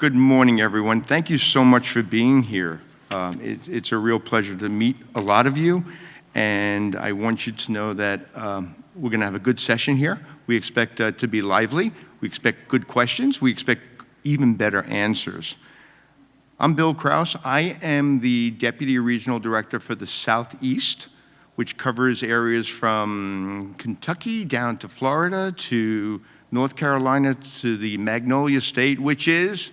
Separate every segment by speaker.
Speaker 1: Good morning, everyone. Thank you so much for being here. It's a real pleasure to meet a lot of you, and I want you to know that we're going to have a good session here. We expect to be lively. We expect good questions. We expect even better answers. I'm Bill Kraus. I am the Deputy Regional Director for the Southeast, which covers areas from Kentucky down to Florida to North Carolina to the Magnolia State, which is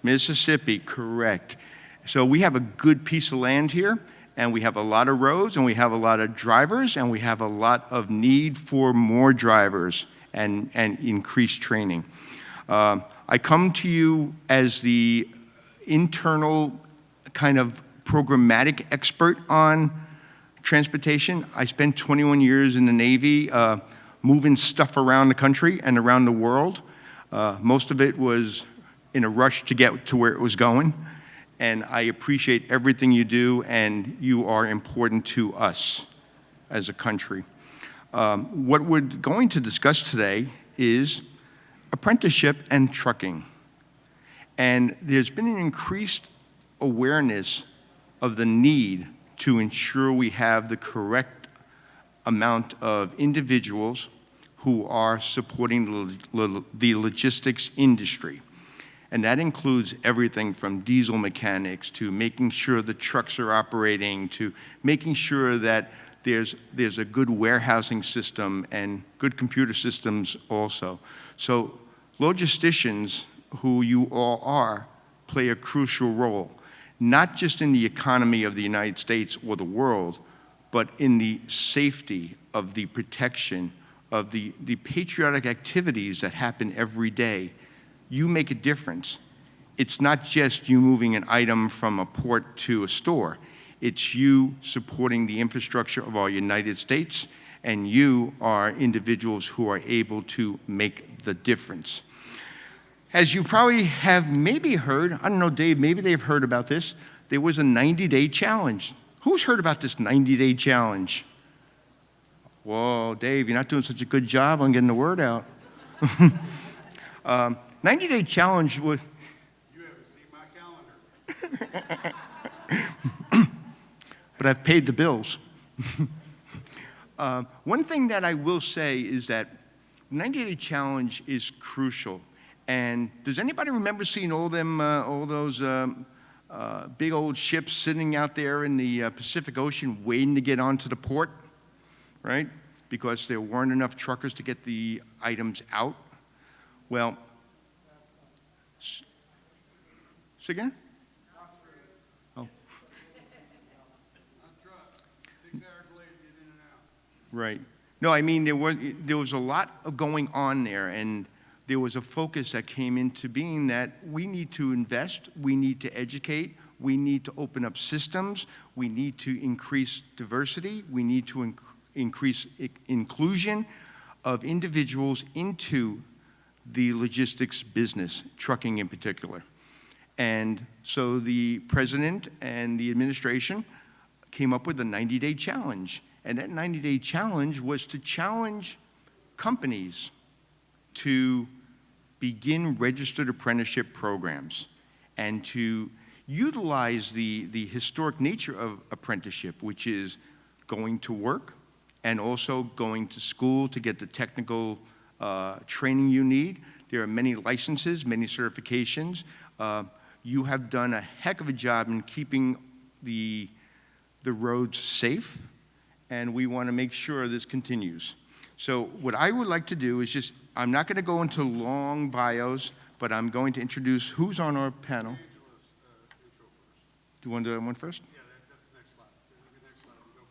Speaker 1: Mississippi, correct. So we have a good piece of land here, and we have a lot of roads, and we have a lot of drivers, and we have a lot of need for more drivers and increased training. I come to you as the internal kind of programmatic expert on transportation. I spent 21 years in the Navy moving stuff around the country and around the world. Most of it was in a rush to get to where it was going. And I appreciate everything you do, and you are important to us as a country. What we're going to discuss today is apprenticeship and trucking. And there's been an increased awareness of the need to ensure we have the correct amount of individuals who are supporting the logistics industry. And that includes everything from diesel mechanics to making sure the trucks are operating to making sure that there's a good warehousing system and good computer systems also. So logisticians, who you all are, play a crucial role, not just in the economy of the United States or the world, but in the safety of the protection of the patriotic activities that happen every day. You make a difference. It's not just you moving an item from a port to a store. It's you supporting the infrastructure of our United States, and you are individuals who are able to make the difference. As you probably have maybe heard, I don't know, Dave, maybe they've heard about this, there was a 90-day challenge. Who's heard about this 90-day challenge? Whoa, Dave, you're not doing such a good job on getting the word out. 90-day challenge was...
Speaker 2: You haven't seen my calendar.
Speaker 1: But I've paid the bills. One thing that I will say is that 90-day challenge is crucial. And does anybody remember seeing all those big old ships sitting out there in the Pacific Ocean waiting to get onto the port, right? Because there weren't enough truckers to get the items out. Well, say again? Oh.
Speaker 2: Truck, 6 hours later, get in and out.
Speaker 1: Right. No, I mean, there was a lot going on there, and there was a focus that came into being that we need to invest, we need to educate, we need to open up systems, we need to increase diversity, we need to increase inclusion of individuals into the logistics business, trucking in particular. And so the president and the administration came up with a 90-day challenge. And that 90-day challenge was to challenge companies to begin registered apprenticeship programs and to utilize the historic nature of apprenticeship, which is going to work and also going to school to get the technical training you need. There are many licenses, many certifications. You have done a heck of a job in keeping the roads safe, and we want to make sure this continues. So what I would like to do is just, I'm not going to go into long bios, but I'm going to introduce who's on our panel. Do you want to do that one first?
Speaker 2: Yeah, that's the next slide. The next slide, we'll go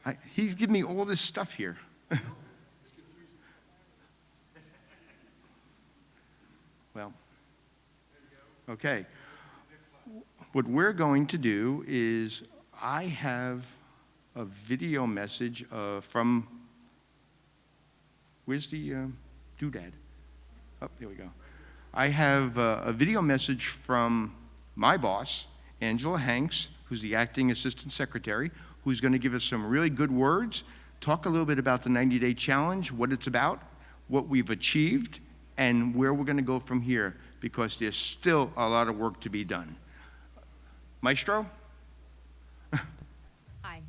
Speaker 2: forward.
Speaker 1: He's giving me all this stuff here. Well, okay. What we're going to do is I have a video message from, where's the doodad? Oh, there we go. I have a video message from my boss, Angela Hanks, who's the acting assistant secretary, who's going to give us some really good words, talk a little bit about the 90-day challenge, what it's about, what we've achieved, and where we're going to go from here because there's still a lot of work to be done. Maestro?
Speaker 3: Hi,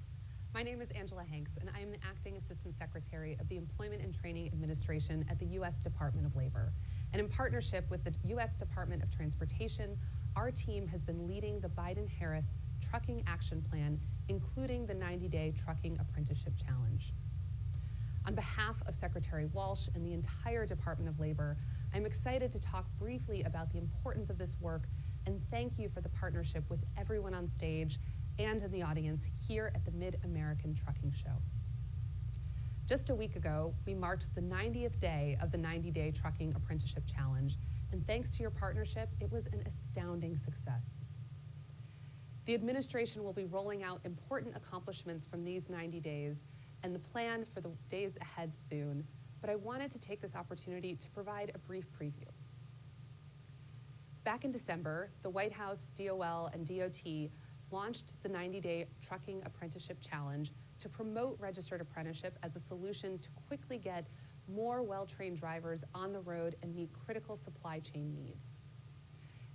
Speaker 3: my name is Angela Hanks, and I am the Acting Assistant Secretary of the Employment and Training Administration at the U.S. Department of Labor. And in partnership with the U.S. Department of Transportation, our team has been leading the Biden-Harris Trucking Action Plan, including the 90-day Trucking Apprenticeship Challenge. On behalf of Secretary Walsh and the entire Department of Labor, I'm excited to talk briefly about the importance of this work and thank you for the partnership with everyone on stage and in the audience here at the Mid-American Trucking Show. Just a week ago, we marked the 90th day of the 90-day Trucking Apprenticeship Challenge, and thanks to your partnership, it was an astounding success. The administration will be rolling out important accomplishments from these 90 days and the plan for the days ahead soon, but I wanted to take this opportunity to provide a brief preview. Back in December, the White House, DOL, and DOT launched the 90-day Trucking Apprenticeship Challenge to promote registered apprenticeship as a solution to quickly get more well-trained drivers on the road and meet critical supply chain needs.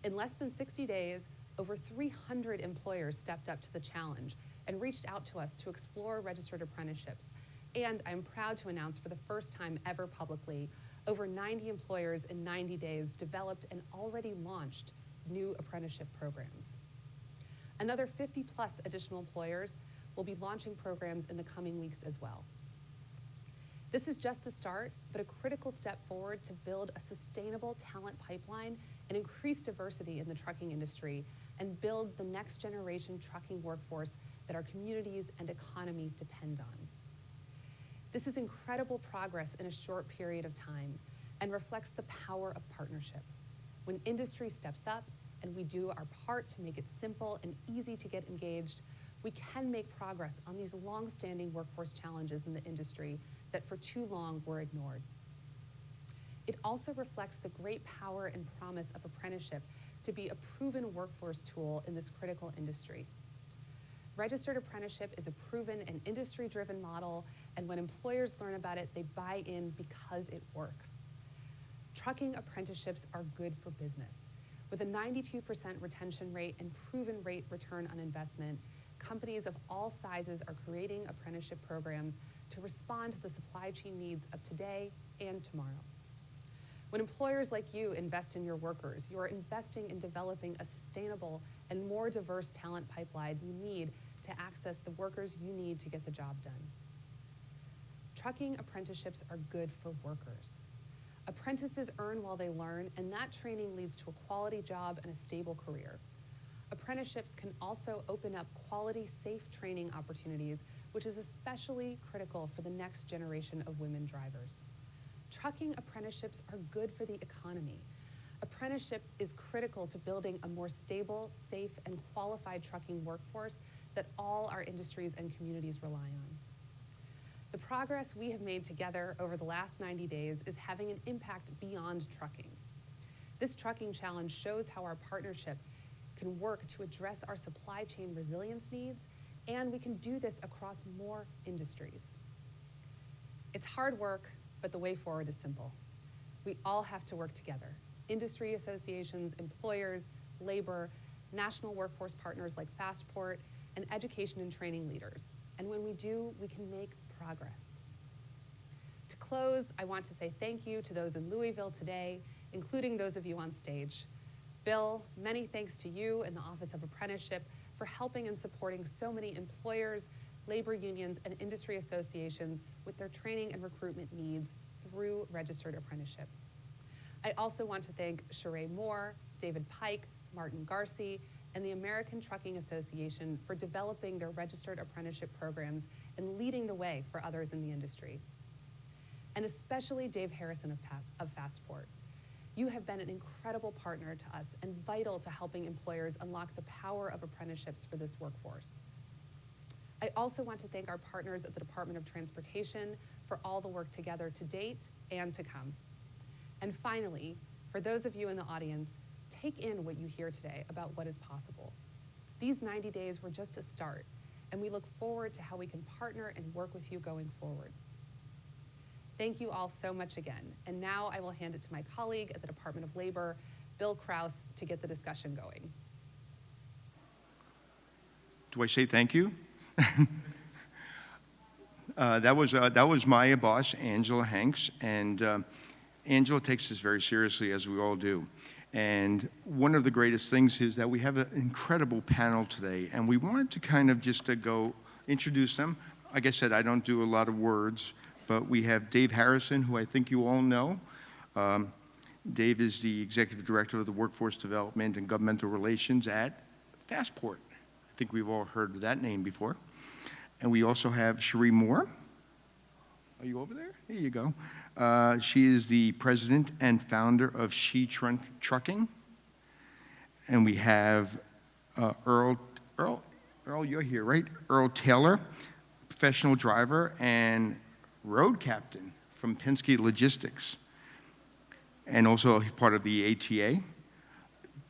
Speaker 3: In less than 60 days, over 300 employers stepped up to the challenge and reached out to us to explore registered apprenticeships. And I'm proud to announce for the first time ever publicly, over 90 employers in 90 days developed and already launched new apprenticeship programs. Another 50 plus additional employers will be launching programs in the coming weeks as well. This is just a start, but a critical step forward to build a sustainable talent pipeline and increase diversity in the trucking industry and build the next generation trucking workforce that our communities and economy depend on. This is incredible progress in a short period of time and reflects the power of partnership. When industry steps up and we do our part to make it simple and easy to get engaged, we can make progress on these long-standing workforce challenges in the industry that for too long were ignored. It also reflects the great power and promise of apprenticeship to be a proven workforce tool in this critical industry. Registered apprenticeship is a proven and industry-driven model, and when employers learn about it, they buy in because it works. Trucking apprenticeships are good for business. With a 92% retention rate and proven rate return on investment, companies of all sizes are creating apprenticeship programs to respond to the supply chain needs of today and tomorrow. When employers like you invest in your workers, you are investing in developing a sustainable and more diverse talent pipeline you need to access the workers you need to get the job done. Trucking apprenticeships are good for workers. Apprentices earn while they learn, and that training leads to a quality job and a stable career. Apprenticeships can also open up quality, safe training opportunities, which is especially critical for the next generation of women drivers. Trucking apprenticeships are good for the economy. Apprenticeship is critical to building a more stable, safe, and qualified trucking workforce that all our industries and communities rely on. The progress we have made together over the last 90 days is having an impact beyond trucking. This trucking challenge shows how our partnership can work to address our supply chain resilience needs, and we can do this across more industries. It's hard work, but the way forward is simple. We all have to work together. Industry associations, employers, labor, national workforce partners like FASTPORT, and education and training leaders. And when we do, we can make progress. To close, I want to say thank you to those in Louisville today, including those of you on stage. Bill, many thanks to you and the Office of Apprenticeship for helping and supporting so many employers, labor unions, and industry associations with their training and recruitment needs through registered apprenticeship. I also want to thank Sheree Moore, David Pike, Martin Garci, and the American Trucking Association for developing their registered apprenticeship programs and leading the way for others in the industry. And especially Dave Harrison of FASTPORT. You have been an incredible partner to us and vital to helping employers unlock the power of apprenticeships for this workforce. I also want to thank our partners at the Department of Transportation for all the work together to date and to come. And finally, for those of you in the audience, take in what you hear today about what is possible. These 90 days were just a start, and we look forward to how we can partner and work with you going forward. Thank you all so much again. And now I will hand it to my colleague at the Department of Labor, Bill Kraus to get the discussion going.
Speaker 1: Do I say thank you? That was my boss, Angela Hanks, and Angela takes this very seriously, as we all do. And one of the greatest things is that we have an incredible panel today, and we wanted to kind of just go introduce them. Like I said, I don't do a lot of words, but we have Dave Harrison, who I think you all know. Dave is the Executive Director of the Workforce Development and Governmental Relations at FASTPORT. I think we've all heard of that name before. And we also have Cherie Moore. Are you over there? There you go. She is the president and founder of She Trucking. And we have Earl, you're here, right? Earl Taylor, professional driver and road captain from Penske Logistics. And also part of the ATA.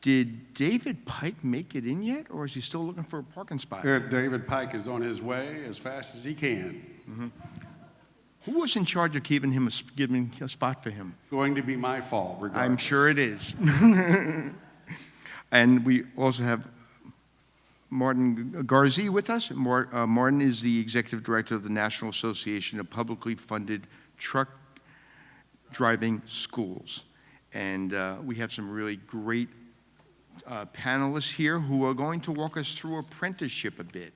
Speaker 1: Did David Pike make it in yet, or is he still looking for a parking spot?
Speaker 2: David Pike is on his way as fast as he can.
Speaker 1: Mm-hmm. Who was in charge of giving a spot for him?
Speaker 2: Going to be my fault, regardless.
Speaker 1: I'm sure it is. And we also have Martin Garzi with us. Martin is the executive director of the National Association of Publicly Funded Truck Driving Schools. And we have some really great panelists here who are going to walk us through apprenticeship a bit.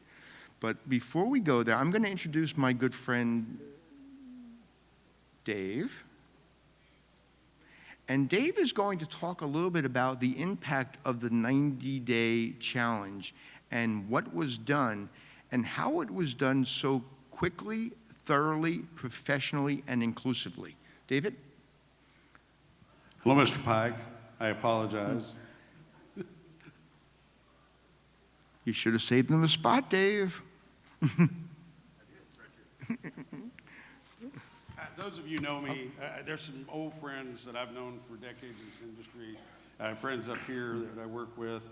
Speaker 1: But before we go there, I'm going to introduce my good friend, Dave. And Dave is going to talk a little bit about the impact of the 90-day challenge and what was done and how it was done so quickly, thoroughly, professionally, and inclusively. David?
Speaker 2: Hello, Mr. Pike. I apologize.
Speaker 1: You should have saved him a spot, Dave.
Speaker 2: Those of you know me, there's some old friends that I've known for decades in this industry. I have friends up here that I work with.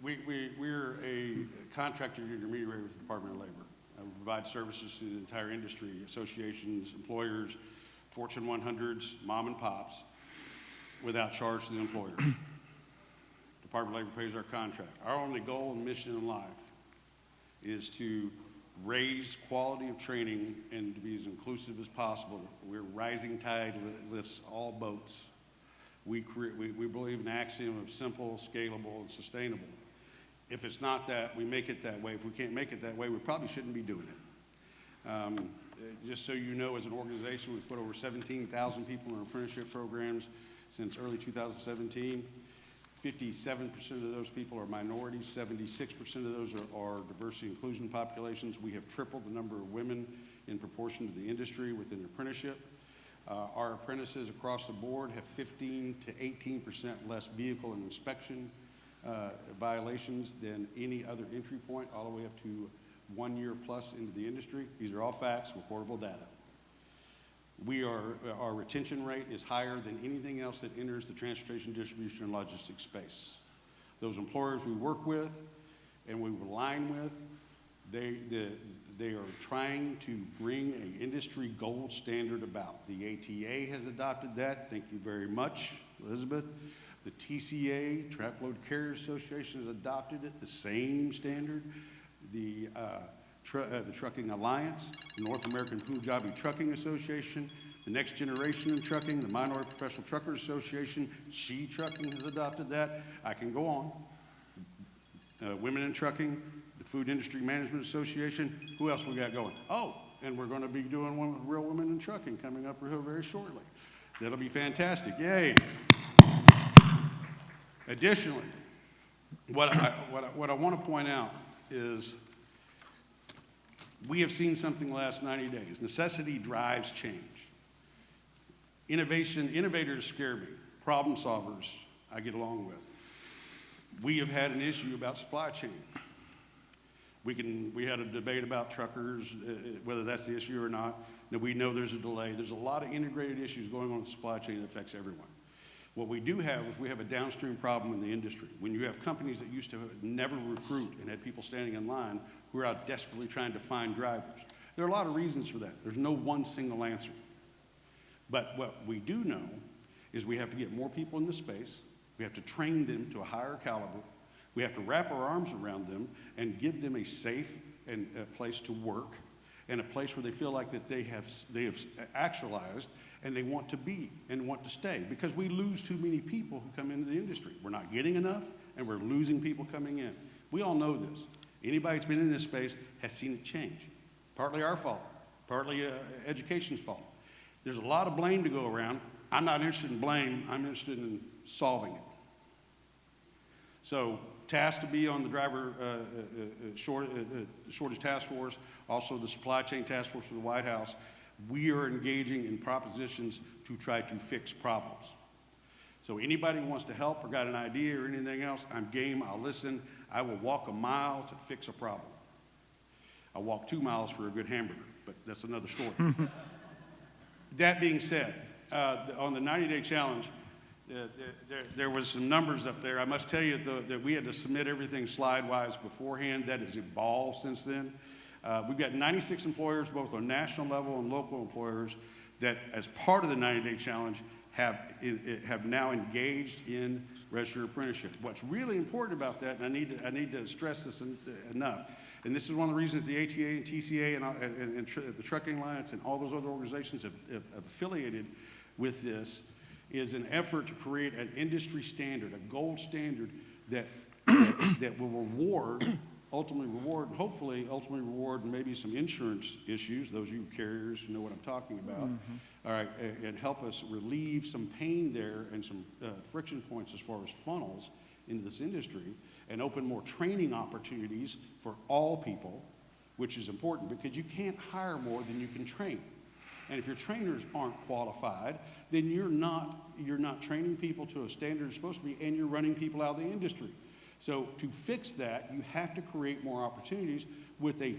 Speaker 2: We're a contractor intermediary with the Department of Labor. We provide services to the entire industry, associations, employers, Fortune 100s, mom and pops, without charge to the employer. Department of Labor pays our contract. Our only goal and mission in life is to raise quality of training and to be as inclusive as possible. We're rising tide lifts all boats. We believe in an axiom of simple, scalable, and sustainable. If it's not that, we make it that way. If we can't make it that way, we probably shouldn't be doing it. Just so you know, as an organization, we've put over 17,000 people in apprenticeship programs since early 2017. 57% of those people are minorities, 76% of those are diversity inclusion populations. We have tripled the number of women in proportion to the industry within apprenticeship. Our apprentices across the board have 15 to 18% less vehicle and inspection violations than any other entry point, all the way up to 1 year plus into the industry. These are all facts, reportable data. Our retention rate is higher than anything else that enters the transportation, distribution, and logistics space. Those employers we work with and we align with, they are trying to bring an industry gold standard about. The ATA has adopted that. Thank you very much, Elizabeth. The TCA, Truckload Carriers Association, has adopted it, the same standard. The Trucking Alliance, the North American Punjabi Trucking Association, the Next Generation in Trucking, the Minority Professional Truckers Association, She Trucking has adopted that. I can go on. Women in Trucking, the Food Industry Management Association. Who else we got going? Oh, and we're going to be doing one with Real Women in Trucking coming up real very shortly. That'll be fantastic. Yay. Additionally, what I want to point out is we have seen something the last 90 days. Necessity drives change. Innovators scare me. Problem solvers, I get along with. We have had an issue about supply chain. We had a debate about truckers, whether that's the issue or not. Now we know there's a delay. There's a lot of integrated issues going on in the supply chain that affects everyone. What we do have is we have a downstream problem in the industry. When you have companies that used to never recruit and had people standing in line who are out desperately trying to find drivers. There are a lot of reasons for that. There's no one single answer. But what we do know is we have to get more people in the space. We have to train them to a higher caliber. We have to wrap our arms around them and give them a safe and a place to work and a place where they feel like that they have actualized and they want to be and want to stay, because we lose too many people who come into the industry. We're not getting enough, and we're losing people coming in. We all know this. Anybody that's been in this space has seen it change. Partly our fault, partly education's fault. There's a lot of blame to go around. I'm not interested in blame. I'm interested in solving it. So, tasked to be on the driver shortage task force, also the supply chain task force for the White House. We are engaging in propositions to try to fix problems. So anybody who wants to help or got an idea or anything else, I'm game, I'll listen. I will walk a mile to fix a problem. I'll walk 2 miles for a good hamburger, but that's another story. That being said, on the 90-day challenge, there was some numbers up there. I must tell you, though, that we had to submit everything slide-wise beforehand. That has evolved since then. We've got 96 employers, both on national level and local employers, that as part of the 90-day challenge have now engaged in registered apprenticeship. What's really important about that, and I need to stress this enough, and this is one of the reasons the ATA and TCA and the Trucking Alliance and all those other organizations have affiliated with this, is an effort to create an industry standard, a gold standard that will ultimately reward maybe some insurance issues. Those of you carriers know what I'm talking about. Mm-hmm. All right, and help us relieve some pain there and some friction points as far as funnels into this industry, and open more training opportunities for all people, which is important because you can't hire more than you can train. And if your trainers aren't qualified, then you're not training people to a standard it's supposed to be, and you're running people out of the industry. So to fix that, you have to create more opportunities with a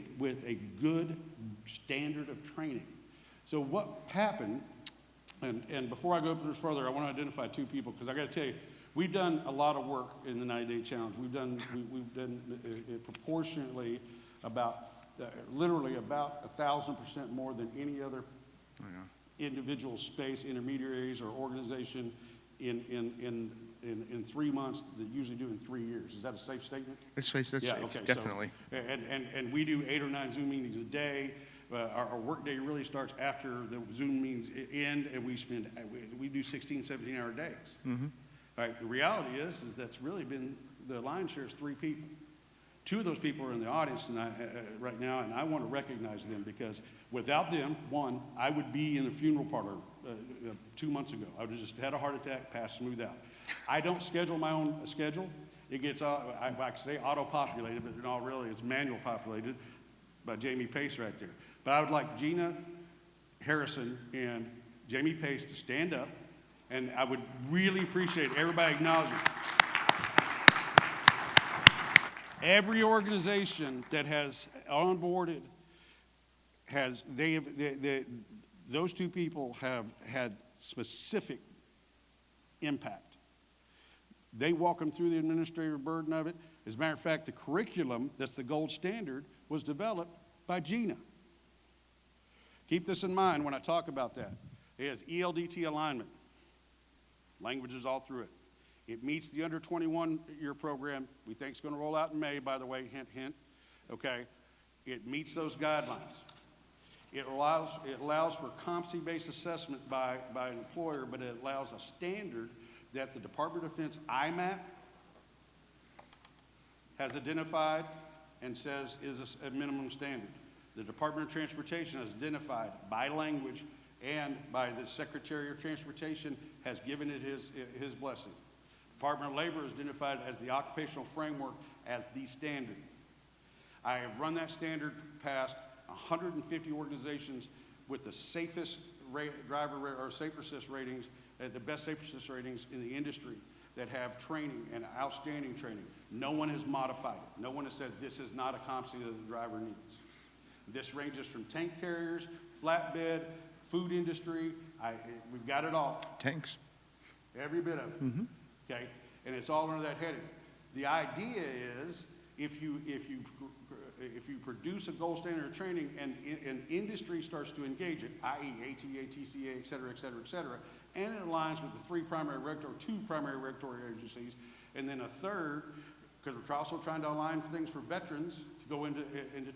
Speaker 2: good standard of training. So what happened, and before I go this further, I want to identify two people, because I got to tell you, we've done a lot of work in the 90-day challenge. We've done proportionately literally about 1,000% more than any other individual space, intermediaries, or organization in 3 months that usually do in 3 years. Is that a safe statement?
Speaker 1: That's safe,
Speaker 2: okay,
Speaker 1: definitely.
Speaker 2: So, and we do 8 or 9 Zoom meetings a day. Our work day really starts after the Zoom meetings end, and we do 16, 17-hour days. Mm-hmm. All right, the reality is that's really been, the lion's share is 3 people. 2 of those people are in the audience right now, and I want to recognize them, because without them, one, I would be in a funeral parlor 2 months ago. I would have just had a heart attack, passed smooth out. I don't schedule my own schedule. It gets, I could say auto-populated, but in all really it's manual populated by Jamie Pace right there. But I would like Gina Harrison and Jamie Pace to stand up, and I would really appreciate everybody acknowledging every organization that has onboarded those 2 people have had specific impact. They walk them through the administrative burden of it. As a matter of fact, the curriculum that's the gold standard was developed by Gina. Keep this in mind when I talk about that. It has ELDT alignment, languages all through it. It meets the under 21 year program. We think it's going to roll out in May, by the way, hint, hint. Okay. It meets those guidelines. It allows for competency-based assessment by an employer, but it allows a standard that the Department of Defense IMAP has identified and says is a minimum standard. The Department of Transportation has identified by language, and by the Secretary of Transportation has given it his blessing. Department of Labor has identified it as the occupational framework as the standard. I have run that standard past 150 organizations with the safest safe assist ratings, the best safe assist ratings in the industry, that have training and outstanding training. No one has modified it. No one has said this is not a competency that the driver needs. This ranges from tank carriers, flatbed, food industry. We've got it all.
Speaker 1: Tanks.
Speaker 2: Every bit of it. Mm-hmm. Okay, and it's all under that heading. The idea is if you produce a gold standard of training and industry starts to engage it, i.e. ATA, TCA, et cetera, and it aligns with the two primary regulatory agencies, and then a third, because we're also trying to align things for veterans to go into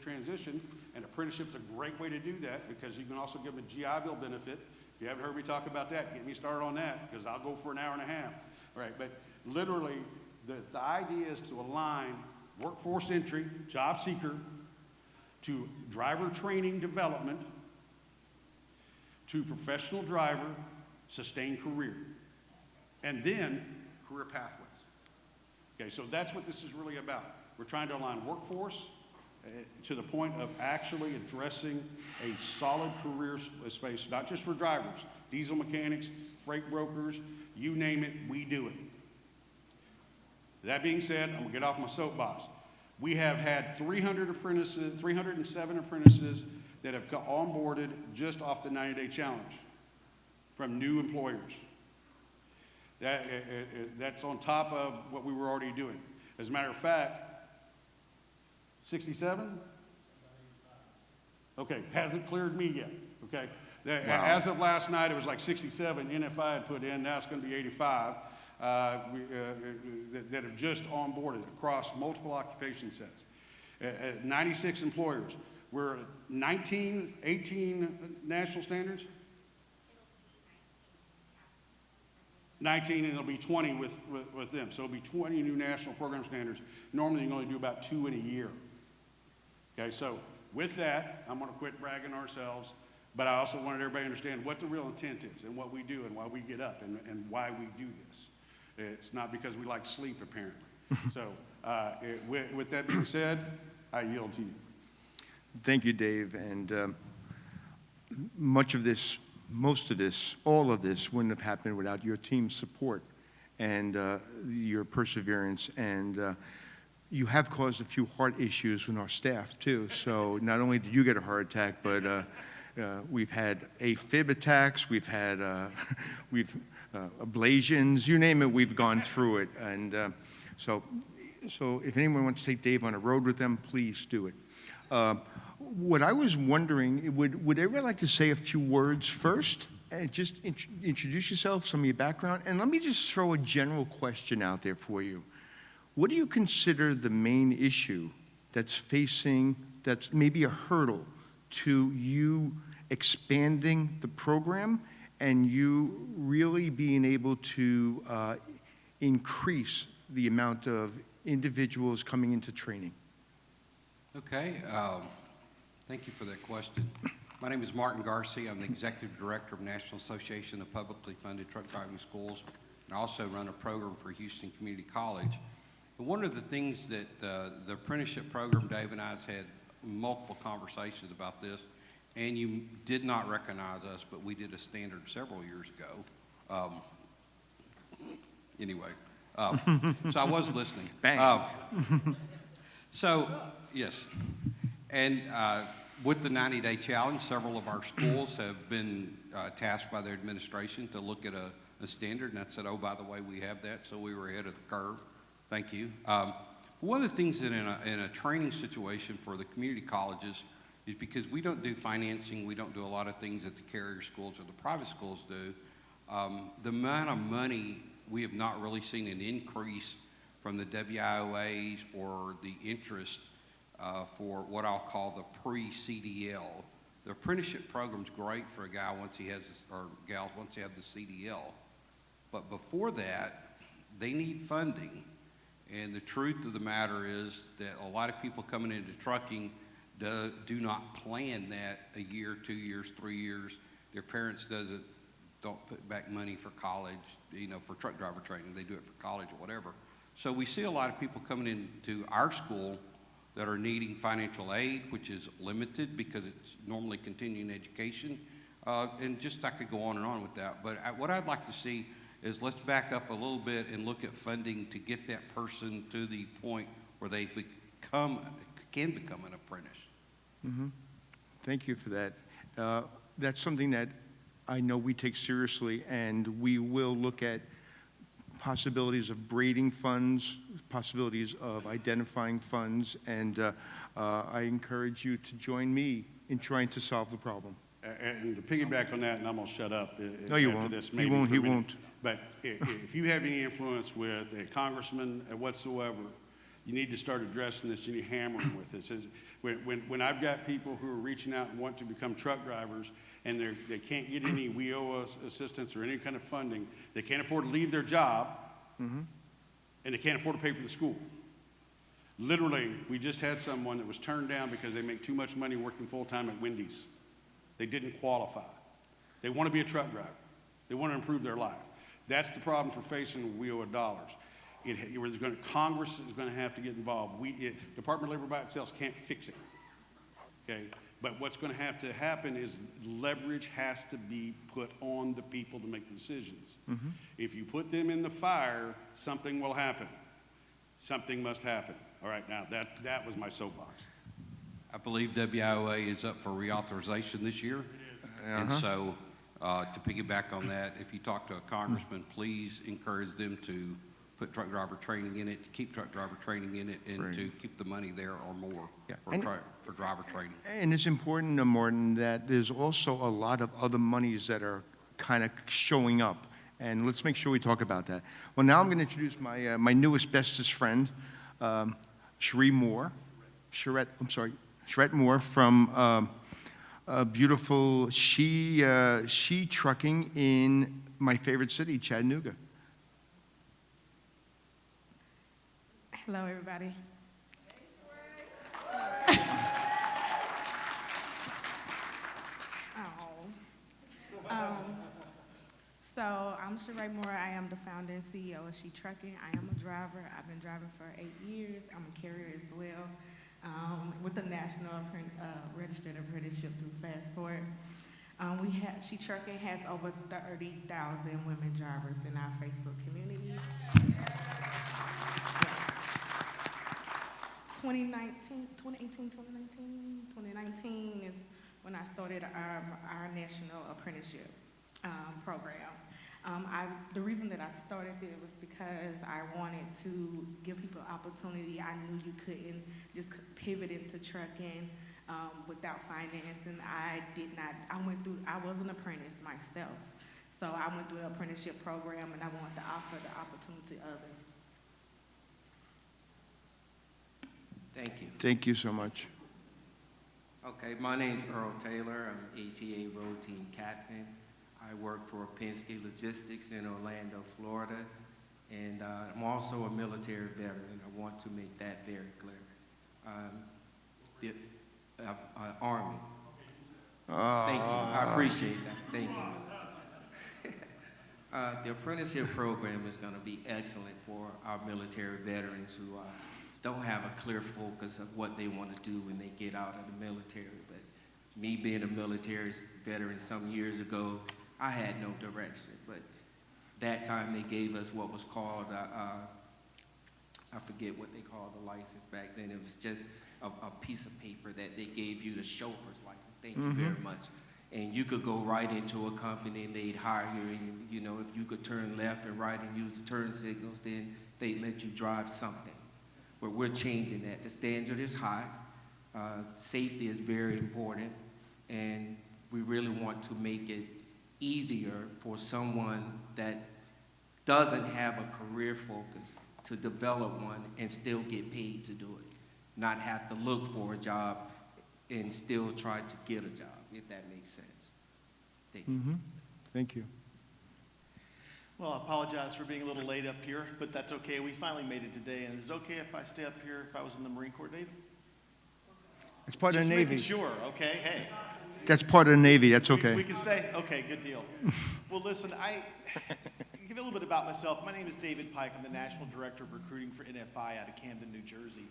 Speaker 2: transition, and apprenticeship's a great way to do that because you can also give them a GI Bill benefit. If you haven't heard me talk about that, get me started on that because I'll go for an hour and a half. All right, but literally, the idea is to align workforce entry, job seeker, to driver training development, to professional driver, sustained career, and then career pathways. Okay, so that's what this is really about. We're trying to align workforce to the point of actually addressing a solid career space, not just for drivers, diesel mechanics, freight brokers, you name it, we do it. That being said, I'm gonna get off my soapbox. We have had 307 apprentices that have got onboarded just off the 90-day challenge from new employers. That's on top of what we were already doing. As a matter of fact, 67? Okay, hasn't cleared me yet, okay?
Speaker 1: Wow.
Speaker 2: As of last night, it was like 67 NFI had put in, now it's gonna be 85 that have just onboarded across multiple occupation sets. 96 employers. We're 18 national standards? 19, and it'll be 20 with them. So it'll be 20 new national program standards. Normally, you can only do about 2 in a year. Okay, so with that, I'm going to quit bragging ourselves, but I also wanted everybody to understand what the real intent is and what we do and why we get up and why we do this. It's not because we like sleep, apparently. So with that being said, I yield to you.
Speaker 1: Thank you, Dave. And most of this, all of this wouldn't have happened without your team's support and your perseverance. And you have caused a few heart issues with our staff, too. So not only did you get a heart attack, but we've had AFib attacks, we've had ablations, you name it, we've gone through it. And so if anyone wants to take Dave on a road with them, please do it. What I was wondering, would everybody like to say a few words first? And just introduce yourself, some of your background, and let me just throw a general question out there for you. What do you consider the main issue that's maybe a hurdle to you expanding the program and you really being able to increase the amount of individuals coming into training?
Speaker 4: Okay, thank you for that question. My name is Martin Garcia. I'm the Executive Director of National Association of Publicly Funded Truck Driving Schools, and I also run a program for Houston Community College. And one of the things that the apprenticeship program, Dave and I have had multiple conversations about this, and you did not recognize us, but we did a standard several years ago. Anyway, so I was listening.
Speaker 1: Bang.
Speaker 4: So, yes, and with the 90-day challenge, several of our schools have been tasked by their administration to look at a standard, and I said, oh, by the way, we have that, so we were ahead of the curve. Thank you. One of the things that in a training situation for the community colleges is because we don't do financing, we don't do a lot of things that the carrier schools or the private schools do, the amount of money, we have not really seen an increase from the WIOAs or the interest for what I'll call the pre-CDL. The apprenticeship program's great for a guy once he has, or gals once they have the CDL. But before that, they need funding. And the truth of the matter is that a lot of people coming into trucking do not plan that a year, 2 years, 3 years. Their parents don't put back money for college, for truck driver training. They do it for college or whatever. So we see a lot of people coming into our school that are needing financial aid, which is limited because it's normally continuing education. And just I could go on and on with that. But what I'd like to see is let's back up a little bit and look at funding to get that person to the point where they can become an apprentice.
Speaker 1: Mm-hmm. Thank you for that. That's something that I know we take seriously, and we will look at possibilities of braiding funds, possibilities of identifying funds, and I encourage you to join me in trying to solve the problem.
Speaker 2: And to piggyback on that, and I'm gonna shut up.
Speaker 1: No, you
Speaker 2: after
Speaker 1: won't.
Speaker 2: this,
Speaker 1: He
Speaker 2: maybe
Speaker 1: won't.
Speaker 2: for a
Speaker 1: He
Speaker 2: minute.
Speaker 1: won't.
Speaker 2: But if you have any influence with a congressman whatsoever, you need to start addressing this. You need to hammer them with this. When I've got people who are reaching out and want to become truck drivers, and they can't get any WIO assistance or any kind of funding, they can't afford to leave their job, and they can't afford to pay for the school. Literally, we just had someone that was turned down because they make too much money working full-time at Wendy's. They didn't qualify. They want to be a truck driver. They want to improve their life. That's the problem for facing WIO of dollars. Congress is going to have to get involved. Department of Labor by itself can't fix it. Okay? But what's going to happen is leverage has to be put on the people to make the decisions. If you put them in the fire, something will happen. Something must happen. All right, now that was my soapbox.
Speaker 4: I believe WIOA is up for reauthorization this year. And so to piggyback on that, if you talk to a congressman, please encourage them to put truck driver training in it, to keep truck driver training in it, and to keep the money there or more for driver training.
Speaker 1: And it's important, Martin, that there's also a lot of other monies that are kind of showing up. And let's make sure we talk about that. Well, now I'm going to introduce my newest bestest friend, Sheree Moore. Sherette Moore from beautiful She Trucking in my favorite city, Chattanooga.
Speaker 5: Hello, everybody. So I'm Sherette Moore. I am the founder and CEO of She Trucking. I am a driver. I've been driving for 8 years. I'm a carrier as well with the National Registered Apprenticeship through FASTPORT. She Trucking has over 30,000 women drivers in our Facebook community. 2019 is when I started our national apprenticeship program. The reason that I started it was because I wanted to give people opportunity. I knew you couldn't just pivot into trucking without financing. I was an apprentice myself. So I went through an apprenticeship program, and I wanted to offer the opportunity to others.
Speaker 6: Thank you.
Speaker 1: Thank you so much.
Speaker 6: Okay, my name's Earl Taylor. I'm ATA Road Team Captain. I work for Penske Logistics in Orlando, Florida, and I'm also a military veteran. I want to make that very clear. The Army. Thank you. I appreciate that. Thank you. The apprenticeship program is going to be excellent for our military veterans who don't have a clear focus of what they want to do when they get out of the military. But me being a military veteran some years ago, I had no direction. But that time they gave us what was called, I forget what they called the license back then. It was just a piece of paper that they gave you, the chauffeur's license. Thank you very much. And you could go right into a company and they'd hire you. And, you know, if you could turn left and right and use the turn signals, then they'd let you drive something. But we're changing that. The standard is high. Safety is very important. And we really want to make it easier for someone that doesn't have a career focus to develop one and still get paid to do it. Not have to look for a job and still try to get a job, if that makes sense. Thank you.
Speaker 1: Thank you.
Speaker 7: Well, I apologize for being a little late up here, but that's okay. We finally made it today. And is it okay if I stay up here if I was in the Marine Corps, Dave?
Speaker 1: It's part of
Speaker 7: Just
Speaker 1: the Navy.
Speaker 7: making sure, okay? Hey.
Speaker 1: That's part of the Navy. That's okay.
Speaker 7: We can stay? Okay, good deal. Well, listen, I give you a little bit about myself. My name is David Pike. I'm the National Director of Recruiting for NFI out of Camden, New Jersey.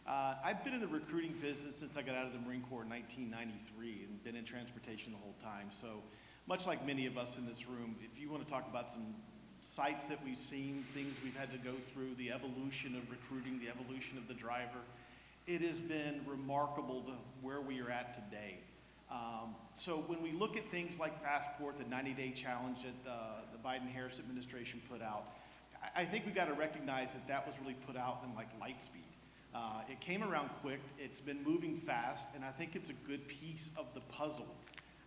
Speaker 7: I've been in the recruiting business since I got out of the Marine Corps in 1993 and been in transportation the whole time. So much like many of us in this room, if you want to talk about some sites that we've seen, things we've had to go through, the evolution of recruiting, the evolution of the driver, it has been remarkable to where we are at today. So when we look at things like FASTPORT, the 90-day challenge that the Biden-Harris administration put out, I think we've got to recognize that that was really put out in like light speed. It came around quick, it's been moving fast, and I think it's a good piece of the puzzle.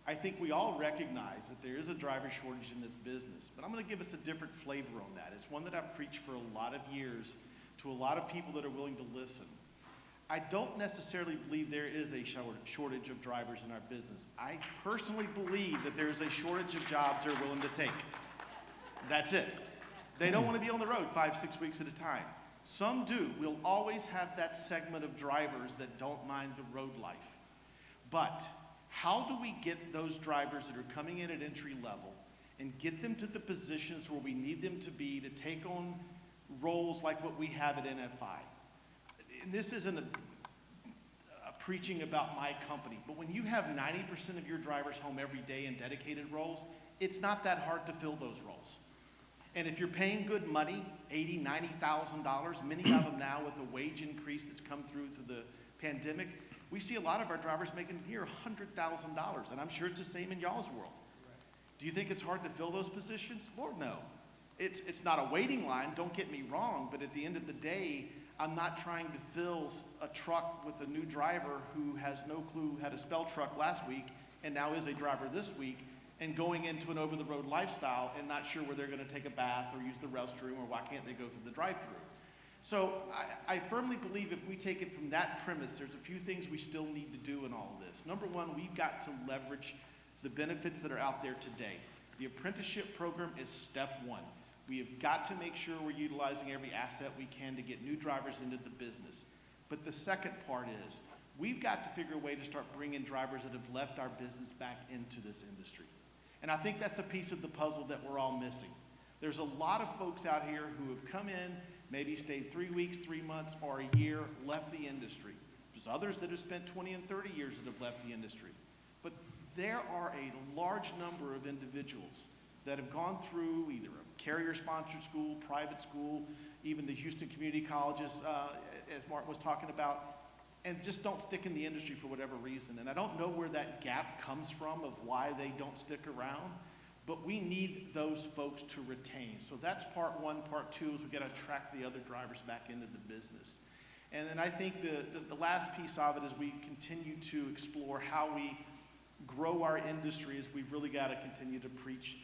Speaker 7: I think we all recognize that there is a driver shortage in this business, but I'm going to give us a different flavor on that. It's one that I've preached for a lot of years to a lot of people that are willing to listen. I don't necessarily believe there is a shortage of drivers in our business. I personally believe that there is a shortage of jobs they're willing to take. That's it. They don't want to be on the road 5-6 weeks at a time. Some do. We'll always have that segment of drivers that don't mind the road life. But how do we get those drivers that are coming in at entry level and get them to the positions where we need them to be to take on roles like what we have at NFI? And this isn't a preaching about my company, but when you have 90% of your drivers home every day in dedicated roles, it's not that hard to fill those roles. And if you're paying good money, $80,000, $90,000, many of them now with the wage increase that's come through the pandemic, we see a lot of our drivers making near $100,000, and I'm sure it's the same in y'all's world. Do you think it's hard to fill those positions? Lord, no. It's not a waiting line, don't get me wrong, but at the end of the day, I'm not trying to fill a truck with a new driver who has no clue how to spell truck last week and now is a driver this week, and going into an over-the-road lifestyle and not sure where they're going to take a bath or use the restroom or why can't they go through the drive-through. So I firmly believe if we take it from that premise, there's a few things we still need to do in all of this. Number one, we've got to leverage the benefits that are out there today. The apprenticeship program is step one. We have got to make sure we're utilizing every asset we can to get new drivers into the business. But the second part is we've got to figure a way to start bringing drivers that have left our business back into this industry. And I think that's a piece of the puzzle that we're all missing. There's a lot of folks out here who have come in, maybe stayed 3 weeks, 3 months, or a year, left the industry. There's others that have spent 20 and 30 years that have left the industry. But there are a large number of individuals that have gone through either a carrier-sponsored school, private school, even the Houston community colleges, as Martin was talking about, and just don't stick in the industry for whatever reason. And I don't know where that gap comes from of why they don't stick around, but we need those folks to retain. So that's part one. Part two is we've got to attract the other drivers back into the business. And then I think the last piece of it is we continue to explore how we grow our industry is we've really got to continue to preach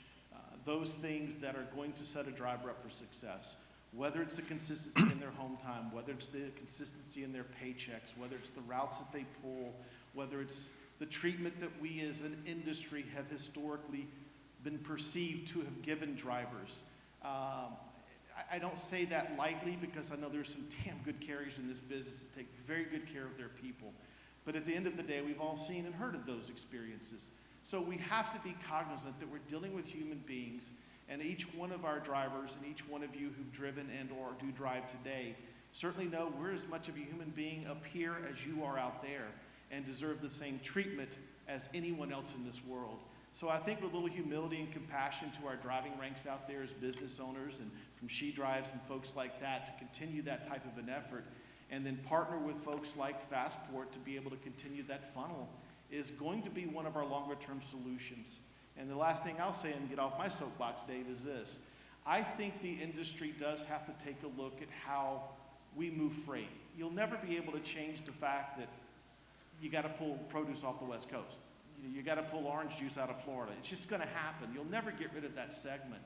Speaker 7: those things that are going to set a driver up for success. Whether it's the consistency in their home time, whether it's the consistency in their paychecks, whether it's the routes that they pull, whether it's the treatment that we as an industry have historically been perceived to have given drivers. I don't say that lightly because I know there's some damn good carriers in this business that take very good care of their people. But at the end of the day, we've all seen and heard of those experiences. So we have to be cognizant that we're dealing with human beings, and each one of our drivers and each one of you who've driven and or do drive today certainly know we're as much of a human being up here as you are out there and deserve the same treatment as anyone else in this world. So I think with a little humility and compassion to our driving ranks out there as business owners and from She Drives and folks like that to continue that type of an effort, and then partner with folks like FASTPORT to be able to continue that funnel is going to be one of our longer term solutions. And the last thing I'll say and get off my soapbox, Dave, is this. I think the industry does have to take a look at how we move freight. You'll never be able to change the fact that you got to pull produce off the West Coast. You got to pull orange juice out of Florida. It's just going to happen. You'll never get rid of that segment.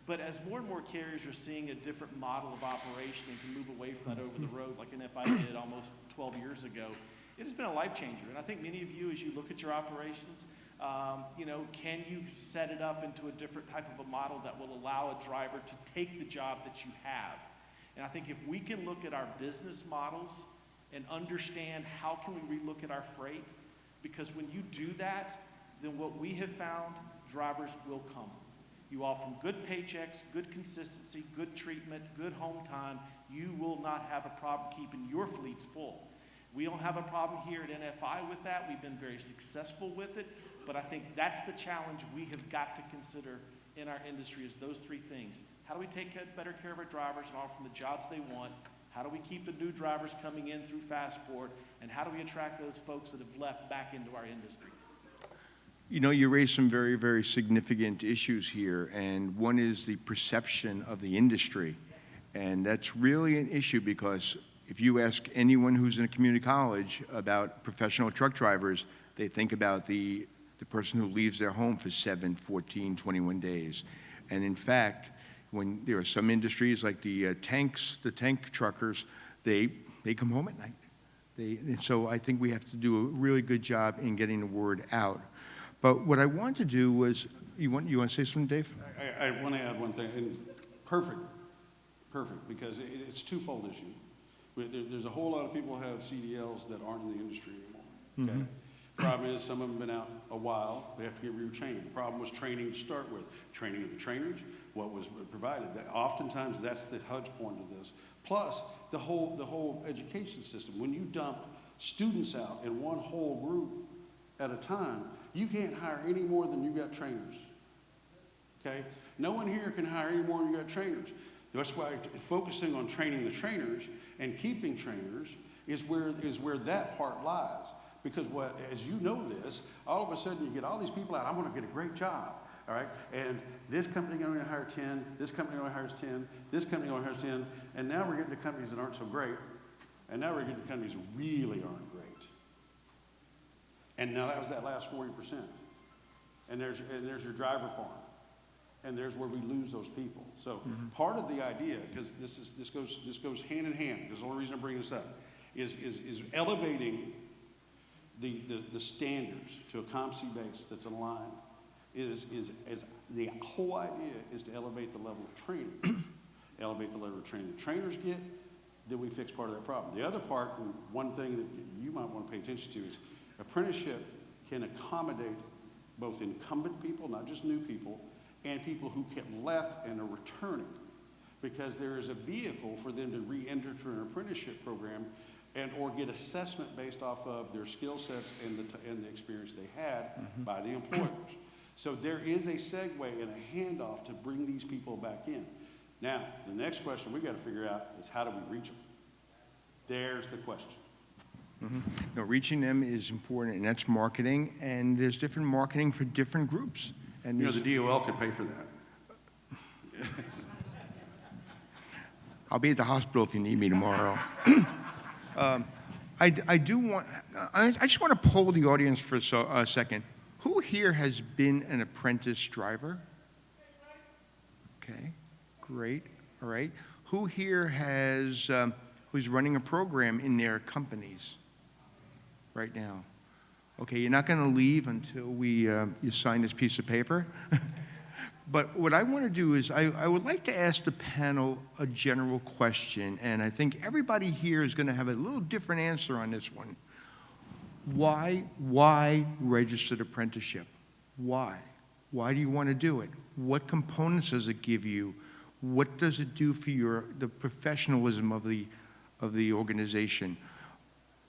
Speaker 7: But as more and more carriers are seeing a different model of operation and can move away from that over the road, like NFI did almost 12 years ago, it has been a life changer. And I think many of you, as you look at your operations, can you set it up into a different type of a model that will allow a driver to take the job that you have? And I think if we can look at our business models and understand how can we relook at our freight, because when you do that, then what we have found, drivers will come. You offer them good paychecks, good consistency, good treatment, good home time. You will not have a problem keeping your fleets full. We don't have a problem here at NFI with that. We've been very successful with it, but I think that's the challenge we have got to consider in our industry is those three things. How do we take better care of our drivers and offer them the jobs they want? How do we keep the new drivers coming in through FASTPORT? And how do we attract those folks that have left back into our industry?
Speaker 1: You know, you raised some very, very significant issues here, and one is the perception of the industry. And that's really an issue because if you ask anyone who's in a community college about professional truck drivers, they think about the the person who leaves their home for 7, 14, 21 days. And in fact, when there are some industries like the tank truckers, they come home at night. And so I think we have to do a really good job in getting the word out. But what I wanted to do was, you want to say something, Dave?
Speaker 2: I want to add one thing, and perfect, because it's a twofold issue. There's a whole lot of people who have CDLs that aren't in the industry anymore, okay? Problem is, some of them have been out a while, they have to get retrained. The problem was training to start with. Training of the trainers, what was provided. Oftentimes, that's the hudge point of this. Plus, the whole education system. When you dump students out in one whole group at a time, you can't hire any more than you got trainers, okay? No one here can hire any more than you got trainers. That's why focusing on training the trainers and keeping trainers is where that part lies. Because as you know this, all of a sudden you get all these people out, I'm gonna get a great job, all right? And this company only hire 10, this company only hires 10, this company only hires 10, and now we're getting to companies that aren't so great, and now we're getting to companies that really aren't great. And now that was that last 40%. And there's your driver farm. And there's where we lose those people. So part of the idea, because this goes hand in hand, because the only reason I'm bringing this up, is elevating the standards to a CompC base that's aligned. Is the whole idea is to elevate the level of training. Elevate the level of training the trainers get, then we fix part of that problem. The other part, and one thing that you might want to pay attention to, is apprenticeship can accommodate both incumbent people, not just new people, and people who get left and are returning, because there is a vehicle for them to re-enter through an apprenticeship program and or get assessment based off of their skill sets and the experience they had by the employers. So there is a segue and a handoff to bring these people back in. Now, the next question we got to figure out is, how do we reach them? There's the question.
Speaker 1: No, reaching them is important, and that's marketing, and there's different marketing for different groups. And
Speaker 2: You know, the DOL could pay for that.
Speaker 1: I'll be at the hospital if you need me tomorrow. I just want to poll the audience for a second. Who here has been an apprentice driver? Okay, great, all right. Who here has, who's running a program in their companies right now? Okay, you're not going to leave until you sign this piece of paper. But what I want to do is I would like to ask the panel a general question, and I think everybody here is going to have a little different answer on this one. Why registered apprenticeship? Why? Why do you want to do it? What components does it give you? What does it do for the professionalism of the organization?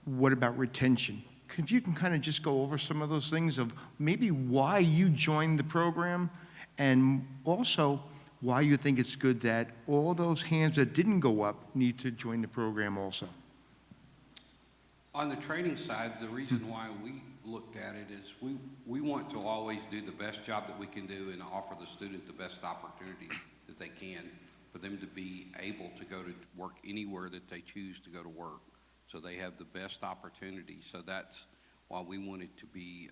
Speaker 1: What about retention? If you can kind of just go over some of those things of maybe why you joined the program, and also why you think it's good that all those hands that didn't go up need to join the program also.
Speaker 4: On the training side, the reason why we looked at it is we want to always do the best job that we can do and offer the student the best opportunity that they can for them to be able to go to work anywhere that they choose to go to work. So they have the best opportunity. So that's why we wanted to be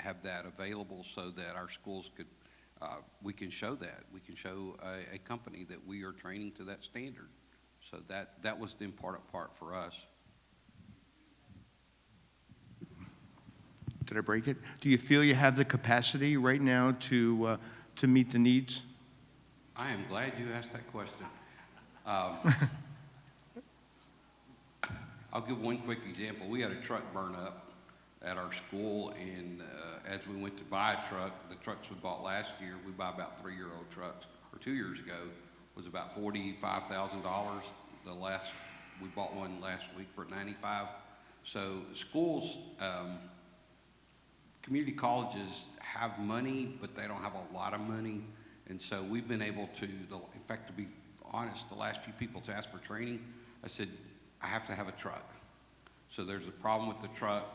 Speaker 4: have that available, so that our schools could we can show that. We can show a company that we are training to that standard. So that was the important part for us.
Speaker 1: Did I break it? Do you feel you have the capacity right now to meet the needs?
Speaker 4: I am glad you asked that question. I'll give one quick example. We had a truck burn up at our school, and as we went to buy a truck, the trucks we bought last year, we buy about 3-year-old trucks, or 2 years ago, was about $45,000. We bought one last week for $95,000. So schools, community colleges have money, but they don't have a lot of money. And so we've been able to, in fact, to be honest, the last few people to ask for training, I said, I have to have a truck. So there's a problem with the truck.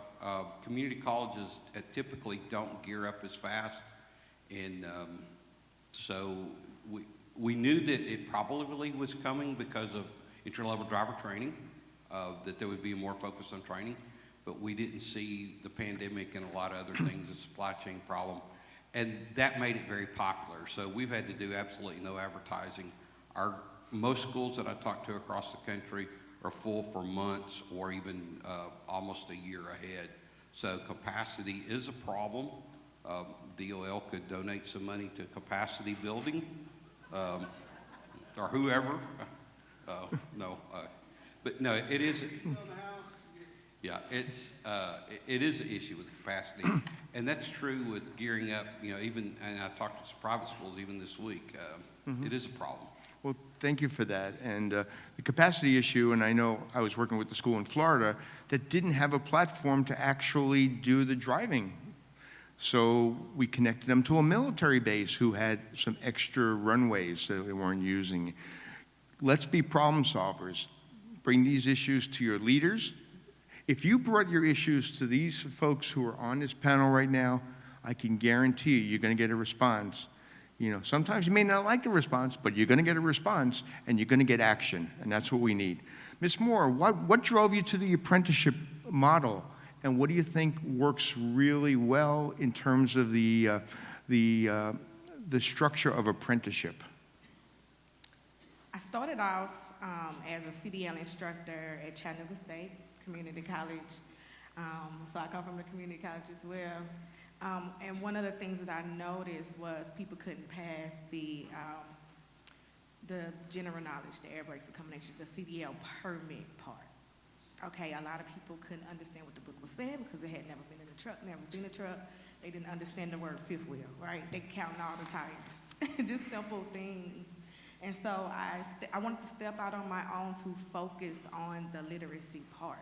Speaker 4: Community colleges typically don't gear up as fast. And so we knew that it probably was coming because of entry-level driver training, that there would be more focus on training. but we didn't see the pandemic and a lot of other things, the supply chain problem, and that made it very popular. So we've had to do absolutely no advertising. Most schools that I talk to across the country are full for months or even almost a year ahead. So capacity is a problem. DOL could donate some money to capacity building, or whoever. No, but no, it is. Yeah, it is an issue with capacity, and that's true with gearing up. You know, even, and I talked to some private schools even this week. It is a problem.
Speaker 1: Well, thank you for that. And the capacity issue, and I know I was working with the school in Florida that didn't have a platform to actually do the driving. So we connected them to a military base who had some extra runways that they weren't using. Let's be problem solvers. Bring these issues to your leaders. If you brought your issues to these folks who are on this panel right now, I can guarantee you're going to get a response. You know, sometimes you may not like the response, but you're going to get a response and you're going to get action, and that's what we need. Ms. Moore, what drove you to the apprenticeship model, and what do you think works really well in terms of the structure of apprenticeship?
Speaker 5: I started off as a CDL instructor at Chattanooga State Community College. So I come from the community college as well. And one of the things that I noticed was people couldn't pass the general knowledge, the air brakes, the combination, the CDL permit part. Okay, a lot of people couldn't understand what the book was saying because they had never been in a truck, never seen a truck. They didn't understand the word fifth wheel, right? They counting all the tires, just simple things. And so I wanted to step out on my own to focus on the literacy part.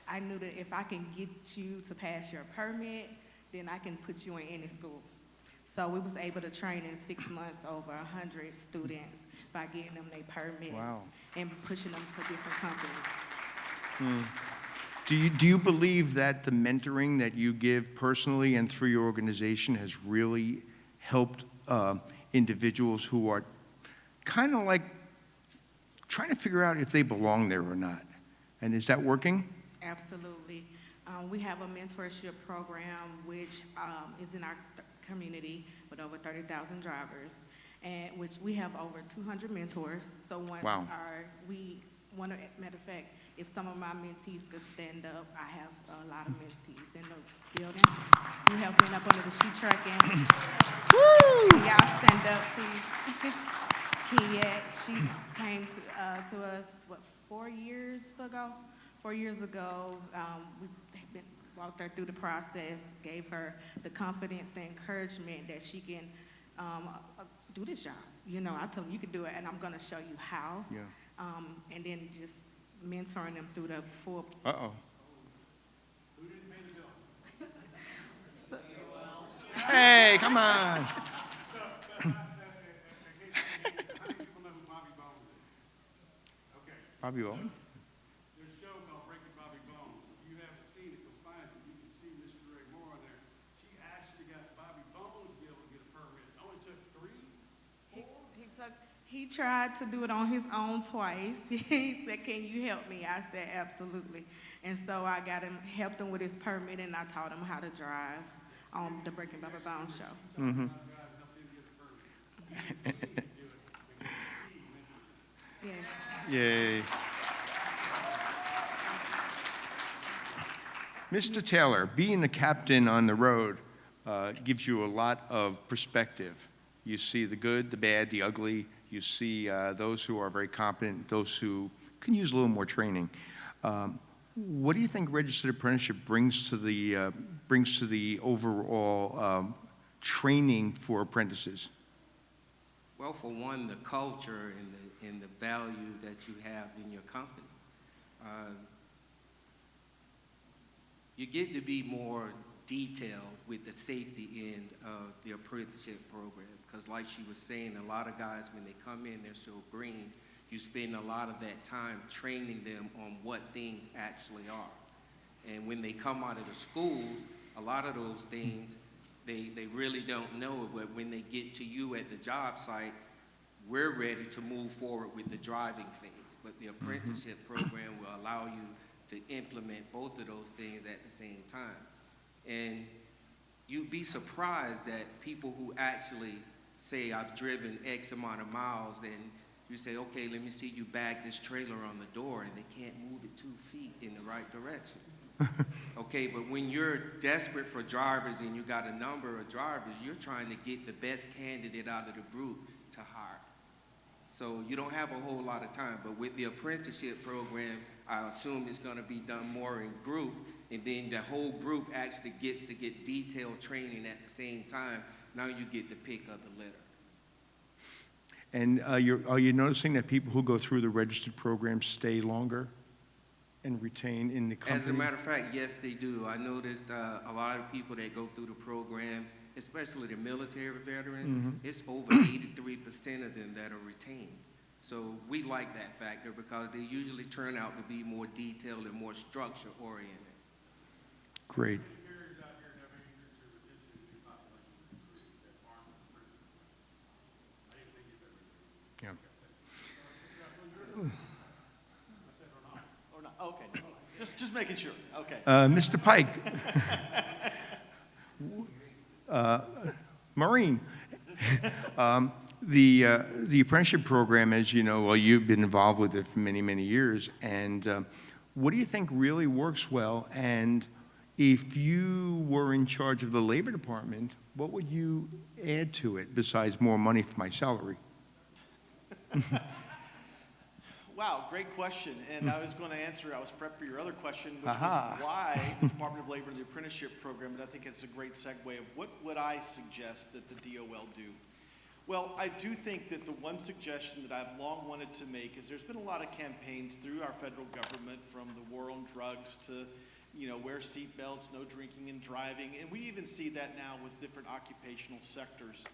Speaker 5: I knew that if I can get you to pass your permit, then I can put you in any school. So we was able to train in 6 months over 100 students by getting them their permits.
Speaker 1: Wow.
Speaker 5: And pushing them to different companies.
Speaker 1: Do you believe that the mentoring that you give personally and through your organization has really helped individuals who are kind of like trying to figure out if they belong there or not? And is that working?
Speaker 5: Absolutely. We have a mentorship program which is in our community with over 30,000 drivers, and which we have over 200 mentors. So once
Speaker 1: Wow.
Speaker 5: matter of fact, if some of my mentees could stand up, I have a lot of mentees in the building. We have been up under the sheet tracking. Woo! Can y'all stand up, please? Kenya, she came to us, 4 years ago? 4 years ago, we walked her through the process, gave her the confidence, the encouragement that she can do this job. You know, I told them you can do it, and I'm going to show you how.
Speaker 1: Yeah.
Speaker 5: And then just mentoring them through the full.
Speaker 1: Uh-oh.
Speaker 2: Who didn't pay the bill?
Speaker 1: Hey, come on.
Speaker 2: How many people know who Bobby Bones is? Okay.
Speaker 1: Bobby Owen?
Speaker 2: There's a show called Breaking Bobby Bones. If you haven't seen it, go find it. You can see Mr. Ray Moore on there. She actually got Bobby Bones to be able to get a permit. It only took 3, 4.
Speaker 5: He tried to do it on his own twice. He said, "Can you help me?" I said, "Absolutely." And so I helped him with his permit, and I taught him how to drive on the Breaking Bobby Bones show.
Speaker 1: Mm-hmm.
Speaker 5: Yes.
Speaker 1: Yay. Mr. Taylor, being a captain on the road gives you a lot of perspective. You see the good, the bad, the ugly. You see those who are very competent, those who can use a little more training. What do you think Registered Apprenticeship brings to the overall training for apprentices?
Speaker 6: Well, for one, the culture and the value that you have in your company. You get to be more detailed with the safety end of the apprenticeship program, because like she was saying, a lot of guys, when they come in, they're so green. You spend a lot of that time training them on what things actually are. And when they come out of the schools, a lot of those things, they really don't know it, but when they get to you at the job site, we're ready to move forward with the driving phase. But the apprenticeship program will allow you to implement both of those things at the same time. And you'd be surprised that people who actually say, I've driven X amount of miles, then you say, okay, let me see you back this trailer on the door, and they can't move it 2 feet in the right direction. Okay, but when you're desperate for drivers and you got a number of drivers, you're trying to get the best candidate out of the group to hire. So you don't have a whole lot of time, but with the apprenticeship program, I assume it's gonna be done more in group, and then the whole group actually gets to get detailed training at the same time. Now you get the pick of the litter.
Speaker 1: And are you noticing that people who go through the registered program stay longer and retain in the company?
Speaker 6: As a matter of fact, yes, they do. I noticed a lot of people that go through the program, especially the military veterans, it's over 83% of them that are retained. So we like that factor because they usually turn out to be more detailed and more structure oriented.
Speaker 1: Great. Yeah.
Speaker 7: Or not? Okay. Just making sure. Okay.
Speaker 1: Mr. Pike. Maureen. The apprenticeship program, as you know, well, you've been involved with it for many, many years. And what do you think really works well? And if you were in charge of the labor department, what would you add to it besides more money for my salary?
Speaker 7: Wow, great question. And I was going to answer, I was prepped for your other question, which was why the Department of Labor and the apprenticeship program, but I think it's a great segue of what would I suggest that the DOL do? Well, I do think that the one suggestion that I've long wanted to make is there's been a lot of campaigns through our federal government, from the war on drugs to, wear seatbelts, no drinking and driving, and we even see that now with different occupational sectors,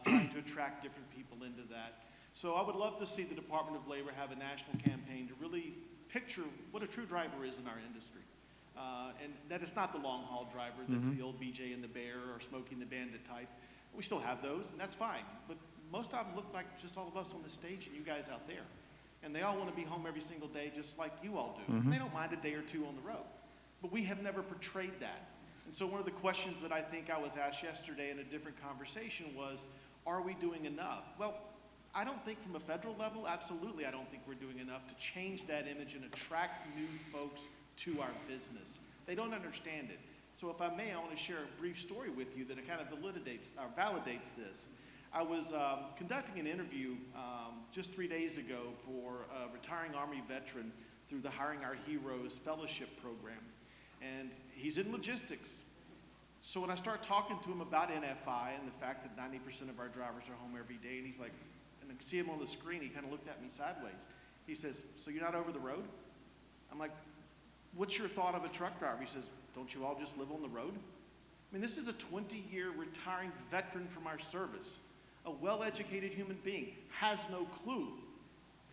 Speaker 7: trying to attract different people into that. So I would love to see the Department of Labor have a national campaign to really picture what a true driver is in our industry. And that it's not the long-haul driver that's the old BJ and the Bear or Smokey and the Bandit type. We still have those, and that's fine. But most of them look like just all of us on the stage and you guys out there. And they all want to be home every single day just like you all do. They don't mind a day or two on the road. But we have never portrayed that. And so one of the questions that I think I was asked yesterday in a different conversation was, are we doing enough? Well, I don't think from a federal level, absolutely, I don't think we're doing enough to change that image and attract new folks to our business. They don't understand it. So if I may, I want to share a brief story with you that kind of validates this. I was conducting an interview just 3 days ago for a retiring Army veteran through the Hiring Our Heroes Fellowship Program. And he's in logistics. So when I start talking to him about NFI and the fact that 90% of our drivers are home every day, and he's like, and I see him on the screen, he kind of looked at me sideways. He says, so you're not over the road? I'm like, what's your thought of a truck driver? He says, don't you all just live on the road? I mean, this is a 20-year retiring veteran from our service, a well-educated human being, has no clue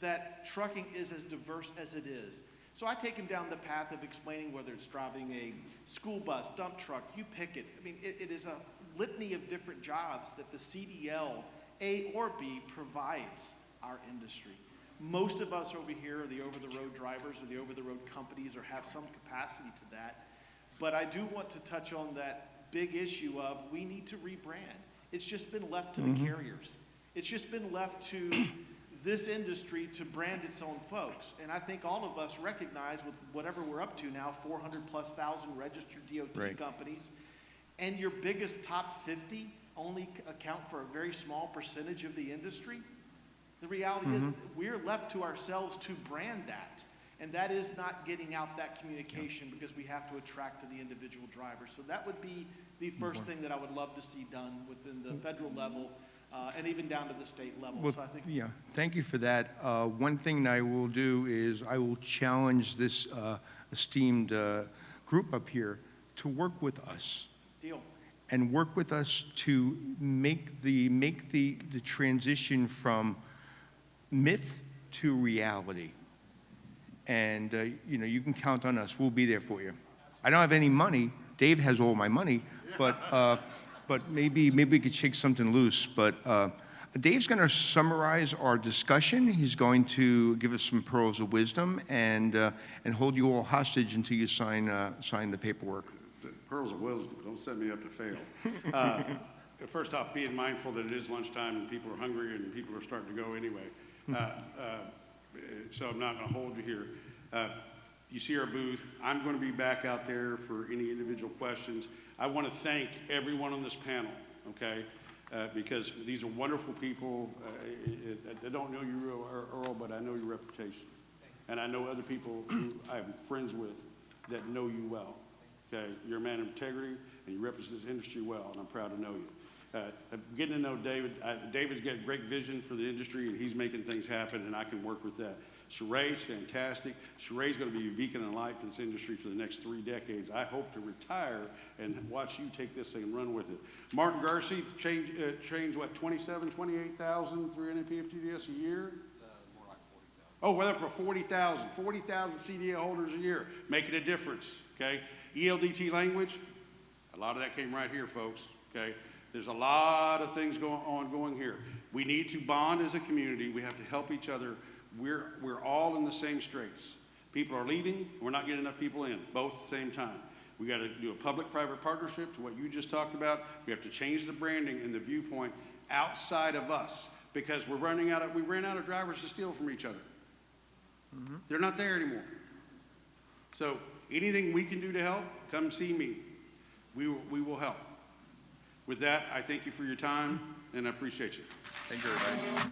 Speaker 7: that trucking is as diverse as it is. So I take him down the path of explaining whether it's driving a school bus, dump truck, you pick it. I mean, it is a litany of different jobs that the CDL, A or B, provides our industry. Most of us over here are the over-the-road drivers or the over-the-road companies or have some capacity to that. But I do want to touch on that big issue of we need to rebrand. It's just been left to the carriers. It's just been left to this industry to brand its own folks. And I think all of us recognize with whatever we're up to now, 400,000+ registered DOT companies, and your biggest top 50 only account for a very small percentage of the industry. The reality is we're left to ourselves to brand that. And that is not getting out that communication because we have to attract to the individual driver. So that would be the first thing that I would love to see done within the federal level and even down to the state level.
Speaker 1: Well,
Speaker 7: so I think
Speaker 1: thank you for that. One thing that I will do is I will challenge this esteemed group up here to work with us.
Speaker 7: Deal.
Speaker 1: And work with us to make the transition from myth to reality. And you can count on us. We'll be there for you. I don't have any money. Dave has all my money, but maybe we could shake something loose. But Dave's going to summarize our discussion. He's going to give us some pearls of wisdom and hold you all hostage until you sign the paperwork.
Speaker 2: The pearls of wisdom, don't set me up to fail. First off, being mindful that it is lunchtime and people are hungry and people are starting to go anyway. So I'm not going to hold you here. You see our booth. I'm going to be back out there for any individual questions. I want to thank everyone on this panel, okay? Because these are wonderful people. I don't know you, Earl, but I know your reputation. And I know other people who I'm friends with that know you well, okay? You're a man of integrity, and you represent this industry well, and I'm proud to know you. Getting to know David, David's got great vision for the industry, and he's making things happen, and I can work with that. Sheree's fantastic. Sheree's going to be a beacon of light for this industry for the next 3 decades. I hope to retire and watch you take this thing and run with it. Martin Garcia trains, what, 28,000 through NAPFTDS a year?
Speaker 4: More like 40,000.
Speaker 2: Oh, well, for 40,000. 40,000 CDA holders a year, making a difference, okay? ELDT language, a lot of that came right here, folks, okay? There's a lot of things going here. We need to bond as a community. We have to help each other. We're all in the same straits. People are leaving. We're not getting enough people in, both at the same time. We got to do a public-private partnership to what you just talked about. We have to change the branding and the viewpoint outside of us because we ran out of drivers to steal from each other. Mm-hmm. They're not there anymore. So anything we can do to help, come see me. We will help. With that, I thank you for your time, and I appreciate you.
Speaker 1: Thank you, everybody.